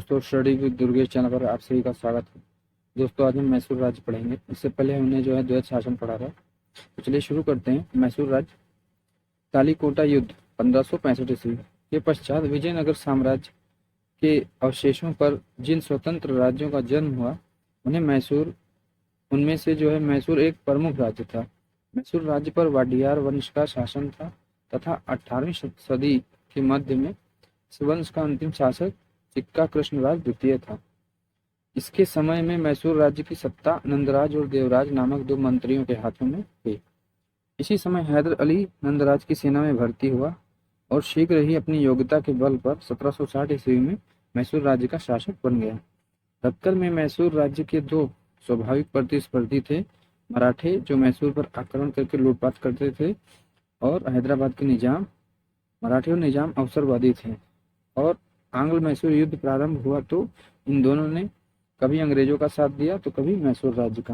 दोस्तों, study with Durgesh channel पर आप सभी का स्वागत है। दोस्तों, आज हम मैसूर राज्य पढ़ेंगे। इससे पहले हमने जो है द्वैत शासन पढ़ा था। तो चलिए शुरू करते हैं। मैसूर राज्य। तालीकोटा युद्ध 1565 ईस्वी के पश्चात विजयनगर साम्राज्य के अवशेषों पर जिन स्वतंत्र राज्यों का जन्म हुआ उनमें से जो है मैसूर एक प्रमुख राज्य था। मैसूर राज्य पर वाडियार वंश का शासन था तथा 18वीं सदी के मध्य में इस वंश का अंतिम शासक सिक्का कृष्णराज द्वितीय था। इसके समय में मैसूर राज्य की सत्ता नंदराज और देवराज नामक दो मंत्रियों के हाथों में थी। इसी समय हैदर अली नंदराज की सेना में भर्ती हुआ और शीघ्र ही अपनी योग्यता के बल पर 1760 ईस्वी में मैसूर राज्य का शासक बन गया। दक्कन में मैसूर राज्य के दो स्वाभाविक प्रतिस्पर्धी थे, मराठे जो मैसूर पर आक्रमण करके लूटपाट करते थे, और हैदराबाद के निजाम। मराठे और निजाम अवसरवादी थे। और आंग्ल मैसूर युद्ध प्रारंभ हुआ तो इन दोनों ने कभी अंग्रेजों का साथ दिया तो कभी मैसूर राज्य का।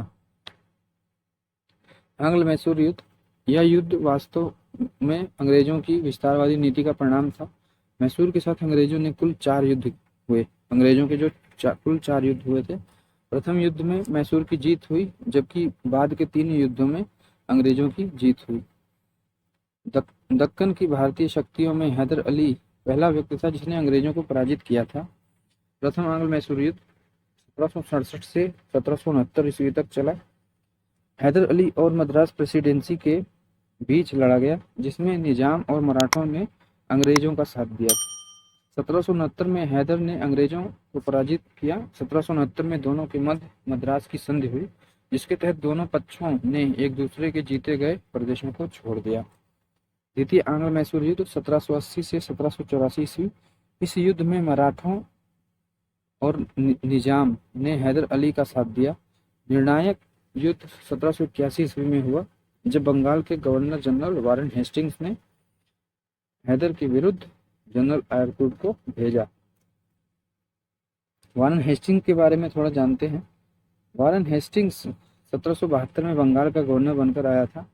आंग्ल मैसूर युद्ध। यह युद्ध वास्तव में अंग्रेजों की विस्तारवादी नीति का परिणाम था। मैसूर के साथ अंग्रेजों ने कुल 4 युद्ध हुए। अंग्रेजों के जो कुल 4 युद्ध हुए थे। प्रथम युद्ध में मैसूर की जीत हुई, जबकि बाद के 3 युद्धों में अंग्रेजों की जीत हुई। दक्कन की भारतीय शक्तियों में हैदर अली पहला व्यक्ति था जिसने अंग्रेजों को पराजित किया था। प्रथम आंग्ल मैसूर युद्ध 1767 से 1769 ईस्वी तक चला। हैदर अली और मद्रास प्रेसिडेंसी के बीच लड़ा गया, जिसमें निजाम और मराठों ने अंग्रेजों का साथ दिया। 1769 में हैदर ने अंग्रेजों को पराजित किया। 1769 में दोनों के मध्य मद्रास की संधि हुई, जिसके तहत दोनों पक्षों ने एक दूसरे के जीते गए प्रदेशों को छोड़ दिया। द्वितीय आंग्ल मैसूर युद्ध 1780 से 1784 ईस्वी। इस युद्ध में मराठों और निजाम ने हैदर अली का साथ दिया। निर्णायक युद्ध 1781 ईस्वी में हुआ, जब बंगाल के गवर्नर जनरल वारेन हेस्टिंग्स ने हैदर के विरुद्ध जनरल आयरकुट को भेजा। वारेन हेस्टिंग्स के बारे में थोड़ा जानते हैं। वारेन हेस्टिंग्स 1772 में बंगाल का गवर्नर बनकर आया था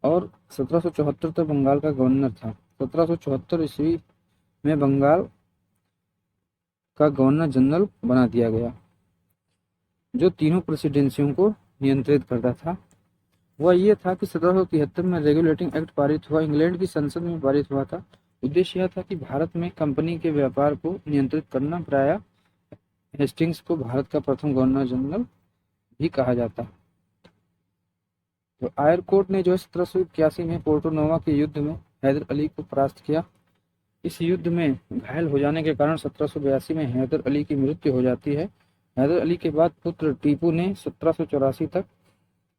और 1774 तक बंगाल का गवर्नर था। 1774 ईस्वी में बंगाल का गवर्नर जनरल बना दिया गया, जो तीनों प्रेसिडेंसियों को नियंत्रित करता था। वह यह था कि 1773 में रेगुलेटिंग एक्ट पारित हुआ, इंग्लैंड की संसद में पारित हुआ था। उद्देश्य यह था कि भारत में कंपनी के व्यापार को नियंत्रित करना। प्रायः हेस्टिंग्स को भारत का प्रथम गवर्नर जनरल भी कहा जाता। तो आयरकोट ने जो है 1781 में पोर्टो नोवा के युद्ध में हैदर अली को परास्त किया। इस युद्ध में घायल हो जाने के कारण 1782 में हैदर अली की मृत्यु हो जाती है। हैदर अली के बाद पुत्र टीपू ने 1784 तक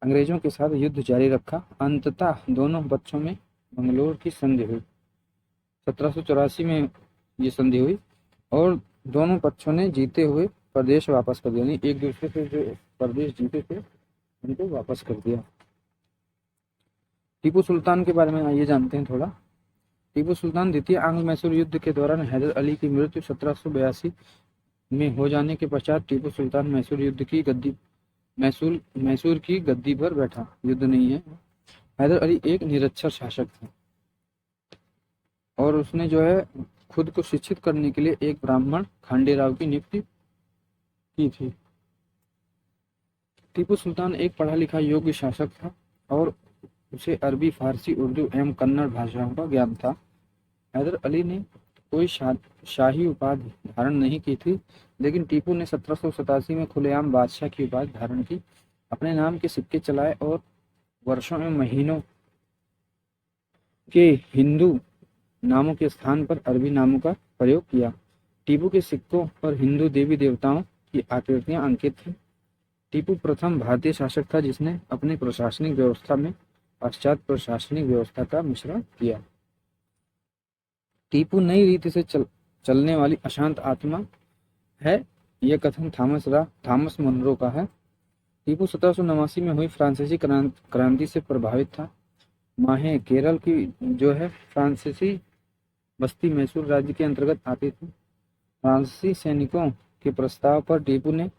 अंग्रेजों के साथ युद्ध जारी रखा। अंततः दोनों पक्षों में मंगलोर की संधि हुई। 1784 में ये संधि हुई और दोनों पक्षों ने जीते हुए प्रदेश वापस कर दिया, एक दूसरे से जो प्रदेश जीते थे उनको वापस कर दिया। टीपू सुल्तान के बारे में आइए जानते हैं थोड़ा। टीपू सुल्तान द्वितीय आंग्ल मैसूर युद्ध के दौरान हैदर अली की मृत्यु 1782 में हो जाने के पश्चात टीपू सुल्तान मैसूर की गद्दी पर बैठा। युद्ध नहीं है। हैदर अली एक निरक्षर शासक था और उसने जो है खुद को शिक्षित करने के लिए एक ब्राह्मण खांडेराव की नियुक्ति की थी। टीपू सुल्तान एक पढ़ा लिखा योग्य शासक था और उसे अरबी, फारसी, उर्दू एवं कन्नड़ भाषाओं का ज्ञान था। हैदर अली ने कोई शाही उपाधि धारण नहीं की थी, लेकिन टीपू ने 1787 में खुलेआम बादशाह की उपाधि धारण की, अपने नाम के सिक्के चलाए और वर्षों एवं महीनों के हिंदू नामों के स्थान पर अरबी नामों का प्रयोग किया। टीपू के सिक्कों पर हिंदू देवी देवताओं की आकृतियां अंकित थीं। टीपू प्रथम भारतीय शासक था जिसने अपनी प्रशासनिक व्यवस्था में पाश्चात्य प्रशासनिक व्यवस्था का मिश्रण किया। टीपू नई रीति से चलने वाली अशांत आत्मा है, यह कथन थॉमस मुनरो का है। टीपू 1789 में हुई फ्रांसीसी क्रांति से प्रभावित था। माहे केरल की जो है फ्रांसीसी बस्ती मैसूर राज्य के अंतर्गत आती थी। फ्रांसीसी सैनिकों के प्रस्ताव पर टीपू ने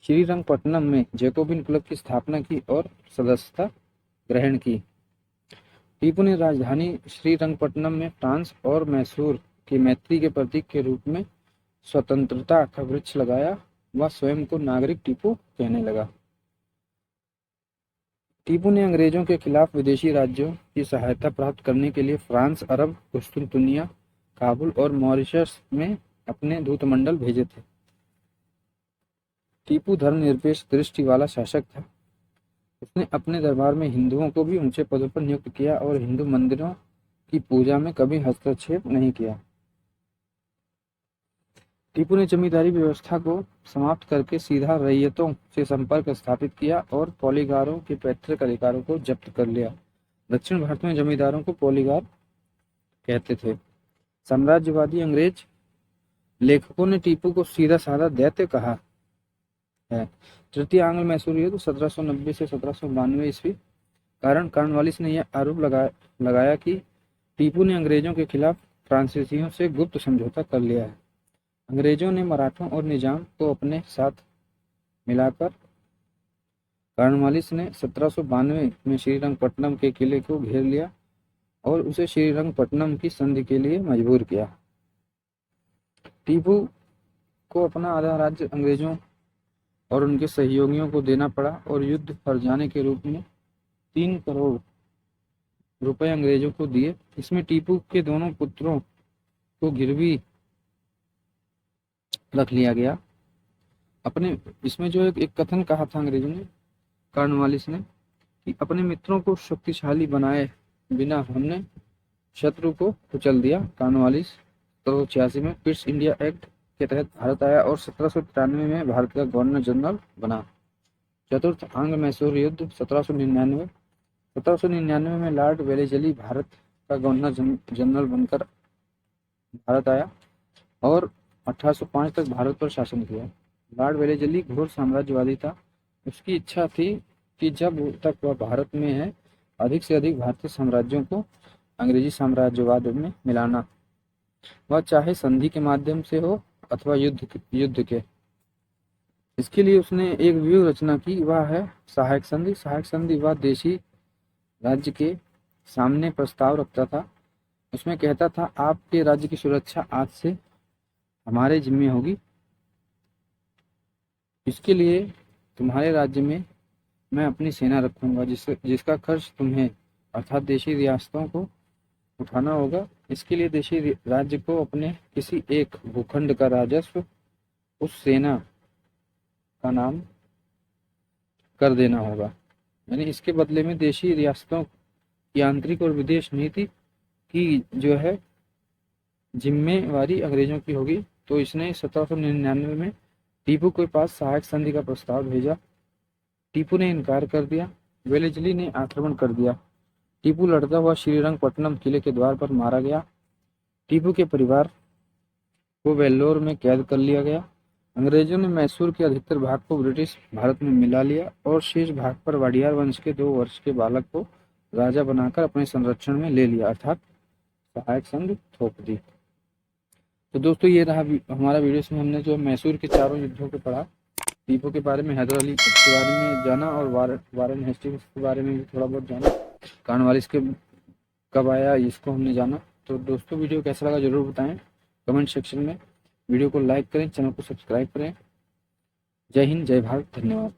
श्रीरंगपट्टनम में जैकोबिन क्लब की स्थापना की और सदस्यता ग्रहण की। टीपू ने राजधानी श्रीरंगपट्टनम में फ्रांस और मैसूर की मैत्री के प्रतीक के रूप में स्वतंत्रता का वृक्ष लगाया, वह स्वयं को नागरिक टीपू कहने लगा। टीपू ने अंग्रेजों के खिलाफ विदेशी राज्यों की सहायता प्राप्त करने के लिए फ्रांस, अरब, कुस्तुनतुनिया, काबुल और मॉरिशस में अपने दूतमंडल भेजे थे। टीपू धर्मनिरपेक्ष दृष्टि वाला शासक था। उसने अपने दरबार में हिंदुओं को भी ऊंचे पदों पर नियुक्त किया और हिंदू मंदिरों की पूजा में कभी हस्तक्षेप नहीं किया। टीपू ने जमींदारी व्यवस्था को समाप्त करके सीधा रैयतों से संपर्क स्थापित किया और पॉलीगारों के पैतृक अधिकारों को जब्त कर लिया। दक्षिण भारत में जमींदारों को पॉलीगार कहते थे। साम्राज्यवादी अंग्रेज लेखकों ने टीपू को सीधा साधा दैत्य कहा है। तृतीय आंग्ल मैसूर युद्ध 1790 से 1792 ईस्वी कारण कॉर्नवालिस ने यह आरोप लगाया कि टीपू ने अंग्रेजों के खिलाफ फ्रांसीसियों से गुप्त समझौता कर लिया है। अंग्रेजों ने मराठों और निजाम को अपने साथ मिलाकर कॉर्नवालिस ने 1792 में श्रीरंगपट्टनम के किले को घेर लिया और उसे श्रीरंगपट्टनम की संधि के लिए मजबूर किया। टीपू को अपना आधा राज्य अंग्रेजों और उनके सहयोगियों को देना पड़ा और युद्ध पर जाने के रूप में 3 करोड़ रुपए अंग्रेजों को दिए। इसमें टीपू के दोनों पुत्रों को गिरवी रख लिया गया। अपने इसमें जो एक कथन कहा था अंग्रेजों ने, कॉर्नवालिस ने, कि अपने मित्रों को शक्तिशाली बनाए बिना हमने शत्रु को कुचल दिया। कॉर्नवालिस 1786 में पिट्स इंडिया एक्ट के तहत भारत आया और 1793 में भारत का गवर्नर जनरल बना। चतुर्थ आंग्ल मैसूर युद्ध 1799 में लॉर्ड वेलेस्ली भारत का गवर्नर जनरल बनकर भारत आया और 1805 तक भारत पर शासन किया। लॉर्ड वेलेस्ली घोर साम्राज्यवादी था। उसकी इच्छा थी कि जब तक वह भारत में है अधिक से अधिक भारतीय साम्राज्यों को अंग्रेजी साम्राज्यवाद में मिलाना, वह चाहे संधि के माध्यम से हो अथवा युद्ध के। इसके लिए उसने एक व्यूह रचना की, वह है सहायक संधि। सहायक संधि वह देशी राज्य के सामने प्रस्ताव रखता था। उसमें कहता था, आपके राज्य की सुरक्षा आज से हमारे जिम्मे होगी। इसके लिए तुम्हारे राज्य में मैं अपनी सेना रखूंगा जिसका खर्च तुम्हें अर्थात देशी रियासतों को उठाना होगा। इसके लिए देशी राज्य को अपने किसी एक भूखंड का राजस्व उस सेना का नाम कर देना होगा। यानी इसके बदले में देशी रियासतों की आंतरिक और विदेश नीति की जो है जिम्मेवारी अंग्रेजों की होगी। तो इसने 1799 में टीपू के पास सहायक संधि का प्रस्ताव भेजा। टीपू ने इनकार कर दिया। वेलेस्ली ने आक्रमण कर दिया। टीपू लड़ता हुआ श्रीरंगपट्टनम किले के द्वार पर मारा गया। टीपू के परिवार को वेल्लोर में कैद कर लिया गया। अंग्रेजों ने मैसूर के अधिकतर भाग को ब्रिटिश भारत में मिला लिया और शेष भाग पर वाडियार वंश के 2 वर्ष के बालक को राजा बनाकर अपने संरक्षण में ले लिया, अर्थात सहायक संधि थोप दी। तो दोस्तों ये रहा हमारा वीडियो। इसमें हमने जो मैसूर के चारों युद्धों को पढ़ा, टीपू के बारे में, हैदर अली के बारे में जाना और वारेन हेस्टिंग्स के बारे में भी थोड़ा बहुत जाना। कॉर्नवालिस के कब आया इसको हमने जाना। तो दोस्तों वीडियो कैसा लगा जरूर बताएं कमेंट सेक्शन में। वीडियो को लाइक करें, चैनल को सब्सक्राइब करें। जय हिंद, जय भारत, धन्यवाद।